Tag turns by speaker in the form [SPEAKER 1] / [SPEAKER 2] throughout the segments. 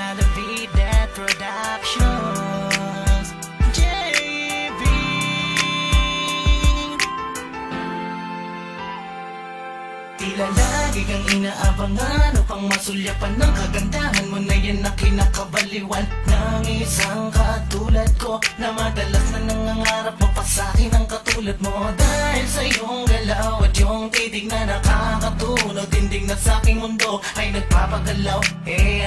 [SPEAKER 1] Malavidet Productions, JB. Tila lagi kang inaabangan upang masulyapan ng kagandahan mo na yan na kinakabaliwan ng isang katulad ko na madalas na nangangarap mapasakin ang katulad mo. Dahil sa iyong galaw at iyong titig na nakakatunog, dinding na sa aking mundo ay nagpapagalaw.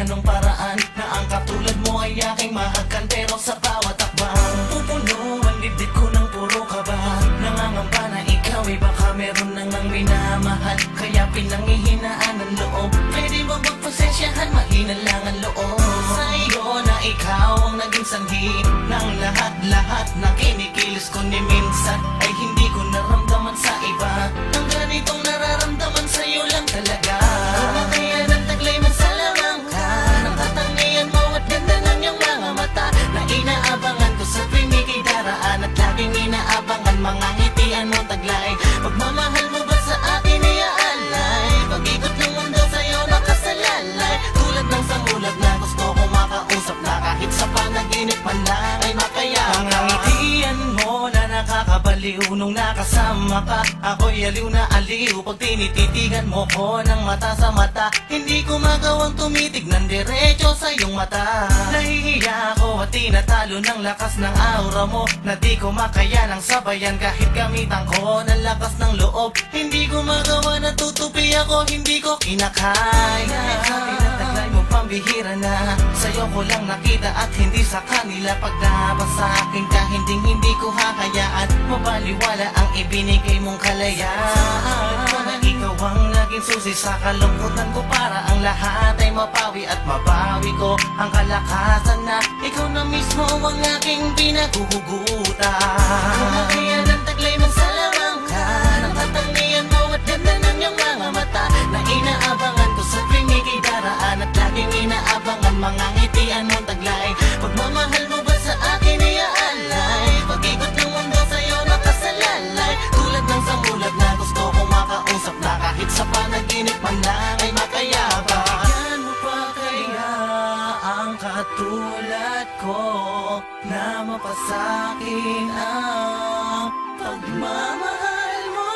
[SPEAKER 1] Anong paraan na ang katulad mo ay aking mahagkan, pero sa bawat takbang pupuno ang dibdib ko ng puro kaba. Nangangamba na ikaw ay baka meron nang minamahal, kaya pinanghihinaan ang loob. Pwede mo magpasensyahan, mahina lang ang loob. Sa iyo na ikaw ang naging sanhi ng lahat-lahat na kinikilos ko, ni minsan ay hindi ko naramdaman sa iba. Ang ganitong nararamdaman sa iyo lang talaga. Kumakayan ang taglay man sa lamang ka, ng katangian mo at ganda ng iyong mga mata, na inaabangan ko sa tuwing ika'y daraan, at laging inaabangan mga ngitian mo taglay. Pagmamahal mo ba sa akin iaalay, pag-ikot ng mundo sa'yo nakasalalay. Tulad ng samulat na gusto ko makausap, na kahit sa panaginip man lang ay mapayapa. Ang ngitian mo na nakakabaliw nung nakasama ka, ako'y aliw na aliw pag tinititigan mo ko ng mata sa mata. Hindi ko magawang tumitig ng diretso sa iyong mata. Nahihiya ako at tinatalo ng lakas ng aura mo, na di ko makaya ng sabayan kahit gamitan ko ng lakas ng loob. Hindi ko magawa na tutupi ako, hindi ko kinakaya. Tinataglay mo pambihira na, sa'yo ko lang nakita at hindi sa kanila. Pagdabas sa akin ka, hindi ko hakayaan mabaliwala ang ibinigay mong kalayaan. Na ikaw ang naging susi sa kalungkutan ko, para ang lahat ay mapawi at mabawi ko ang kalakasan na ikaw na mismo ang aking pinaguhugutan. Kumakayan ang taglay man sa lamang ka, ng katangian mo at ganda ng iyong mga mata, na inaabangan ko sa tuwing ika'y daraan, at laging inaabangan mga ngitian mong taglay. Pagmamahal mo ba sa akin iaalay, pag-ikot ng mundo sa'yo nakasalalay. Tulad ng samulat na gusto ko makausap, na kahit sa panaginip man lang ay makayapa. Yan mo pa kaya ang katulad ko na mapasakin ang pagmamahal mo?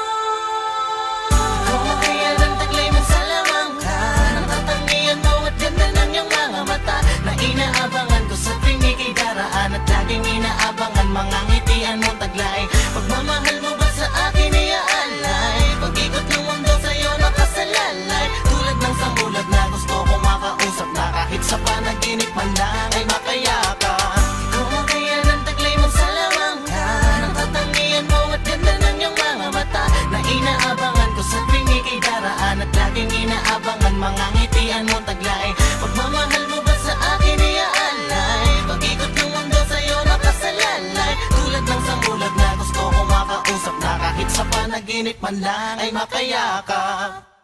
[SPEAKER 1] Kumakayan ang taglay man sa lamang ka, ng katangian mo at ganda ng iyong mga mata, na inaabangan ko sa tuwing ika'y daraan, at laging inaabangan mga ngitian mong taglay. Pagmamahal mo ba sa akin iaalay, pag-ikot ng mundo sa'yo nakasalalay. Tulad ng samulat na gusto ko makausap, na kahit sa panaginip man lang ay makayapa. Kumakayan ang taglay man sa lamang ka, ng katangian mo at ganda ng iyong mga mata, na inaabangan ko sa tuwing ika'y daraan, at laging inaabangan mga ngitian mong taglay. Pagmamahal mo ba sa akin iaalay, pag-ikot ng mundo sa'yo nakasalalay. Tulad ng samulat na gusto ko makausap, na kahit sa panaginip man lang ay makayakap.